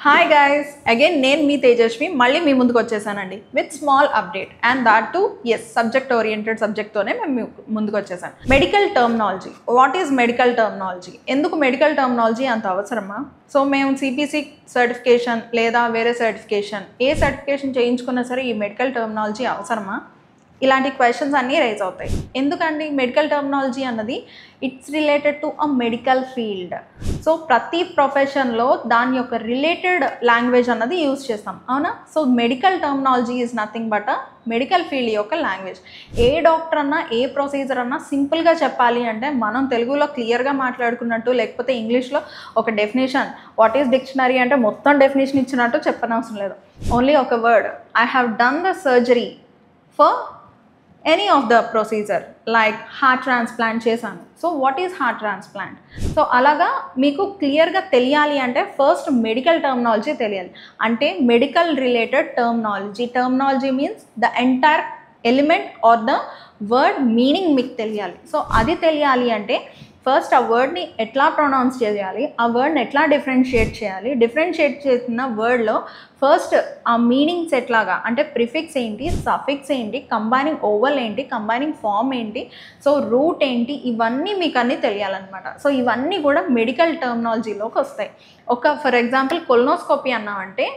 Hi guys, again నేను మీ తేజస్వి మళ్ళీ మీ ముందుకు వచ్చేసానండి with small update and that to subject oriented సబ్జెక్ట్తోనే మేము ముందుకు వచ్చేసాను. Medical terminology. What is medical terminology? ఎందుకు మెడికల్ టర్మినాలజీ అంత అవసరమా? సో మేము సిపిసి సర్టిఫికేషన్ లేదా వేరే సర్టిఫికేషన్ ఏ సర్టిఫికేషన్ చేయించుకున్నా సరే ఈ మెడికల్ టర్మినాలజీ అవసరమా? ఇలాంటి క్వశ్చన్స్ అన్నీ రైజ్ అవుతాయి. ఎందుకండి మెడికల్ టర్మినాలజీ అన్నది it's related to a medical field. So ప్రతి ప్రొఫెషన్లో దాని యొక్క రిలేటెడ్ లాంగ్వేజ్ అన్నది యూజ్ చేస్తాం, అవునా? So medical terminology is nothing but a medical field యొక్క లాంగ్వేజ్. ఏ డాక్టర్ అన్నా ఏ ప్రొసీజర్ అన్నా సింపుల్గా చెప్పాలి అంటే మనం తెలుగులో క్లియర్గా మాట్లాడుకున్నట్టు, లేకపోతే ఇంగ్లీష్లో ఒక డెఫినేషన్ వాట్ ఈస్ డిక్షనరీ అంటే మొత్తం డెఫినేషన్ ఇచ్చినట్టు చెప్పనవసరం లేదు. ఓన్లీ ఒక word, I have done the surgery for any of the procedure like heart transplant చేశాను. So what is heart transplant? So అలాగా మీకు క్లియర్గా తెలియాలి అంటే ఫస్ట్ మెడికల్ టర్మినాలజీ తెలియాలి. అంటే medical related terminology means the entire element or the word meaning మీకు తెలియాలి. సో అది తెలియాలి అంటే ఫస్ట్ ఆ వర్డ్ని ఎట్లా ప్రొనౌన్స్ చేయాలి, ఆ వర్డ్ని ఎట్లా డిఫరెన్షియేట్ చేయాలి, డిఫరెన్షియేట్ చేసిన వర్డ్లో ఫస్ట్ ఆ మీనింగ్స్ ఎట్లాగా అంటే ప్రిఫిక్స్ ఏంటి, సఫిక్స్ ఏంటి, కంబైనింగ్ ఓవల్ ఏంటి, కంబైనింగ్ ఫామ్ ఏంటి, సో రూట్ ఏంటి, ఇవన్నీ మీకు అన్నీ తెలియాలన్నమాట. సో ఇవన్నీ కూడా మెడికల్ టర్మినాలజీలోకి వస్తాయి. ఫర్ ఎగ్జాంపుల్ కొలనోస్కోపీ అన్నామంటే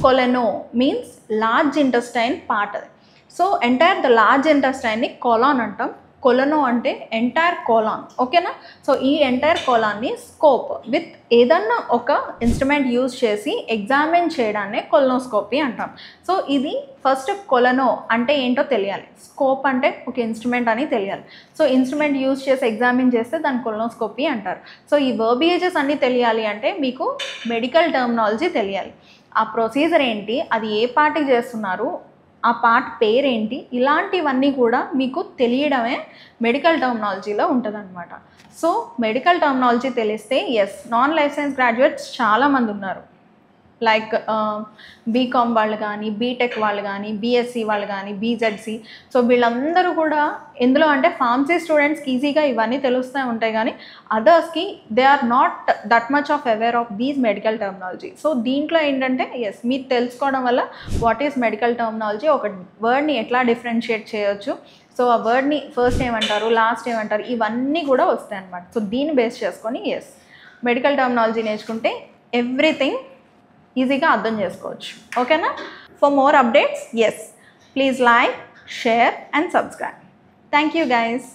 colono means large intestine part అది. సో ఎంటైర్ ద లార్జ్ ఇంటెస్టైన్ని కొలాన్ అంటాం. కొలనో అంటే ఎంటైర్ కోలాన్, ఓకేనా? సో ఈ ఎంటైర్ కోలాన్ని స్కోప్ విత్ ఏదన్నా ఒక ఇన్స్ట్రుమెంట్ యూజ్ చేసి ఎగ్జామిన్ చేయడాన్నే కొలనోస్కోపీ అంటాం. సో ఇది ఫస్ట్ కొలనో అంటే ఏంటో తెలియాలి, స్కోప్ అంటే ఒక ఇన్స్ట్రుమెంట్ అని తెలియాలి. సో ఇన్స్ట్రుమెంట్ యూజ్ చేసి ఎగ్జామిన్ చేస్తే దాన్ని కొలనోస్కోపీ అంటారు. సో ఈ వర్బియేజెస్ అన్నీ తెలియాలి అంటే మీకు మెడికల్ టర్మినాలజీ తెలియాలి. ఆ ప్రొసీజర్ ఏంటి, అది ఏ పార్టీకి చేస్తున్నారు, ఆ పార్ట్ పేరేంటి, ఇలాంటివన్నీ కూడా మీకు తెలియడమే మెడికల్ టర్మినాలజీలో ఉంటుందన్నమాట. సో మెడికల్ టర్మినాలజీ తెలిస్తే నాన్ లైఫ్ సైన్స్ గ్రాడ్యుయేట్స్ చాలామంది ఉన్నారు. లైక్ బీకామ్ వాళ్ళు కానీ, బీటెక్ వాళ్ళు కానీ, బీఎస్సీ వాళ్ళు కానీ, బీజెడ్సీ. సో వీళ్ళందరూ కూడా ఎందులో అంటే ఫార్మసీ స్టూడెంట్స్కి ఈజీగా ఇవన్నీ తెలుస్తూ ఉంటాయి, కానీ అదర్స్కి they are not that much of aware of these medical terminology. So దీంట్లో ఏంటంటే మీరు తెలుసుకోవడం వల్ల వాట్ ఈస్ మెడికల్ టర్మినాలజీ, ఒక వర్డ్ని ఎట్లా డిఫరెన్షియేట్ చేయొచ్చు, సో ఆ వర్డ్ని ఫస్ట్ ఏమంటారు, లాస్ట్ ఏమంటారు, ఇవన్నీ కూడా వస్తాయి అన్నమాట. సో దీన్ని బేస్ చేసుకొని మెడికల్ టర్మినాలజీ నేర్చుకుంటే ఎవ్రీథింగ్ ఈజీగా అర్థం చేసుకోవచ్చు, ఓకేనా? For more updates please like, share and subscribe. Thank you guys.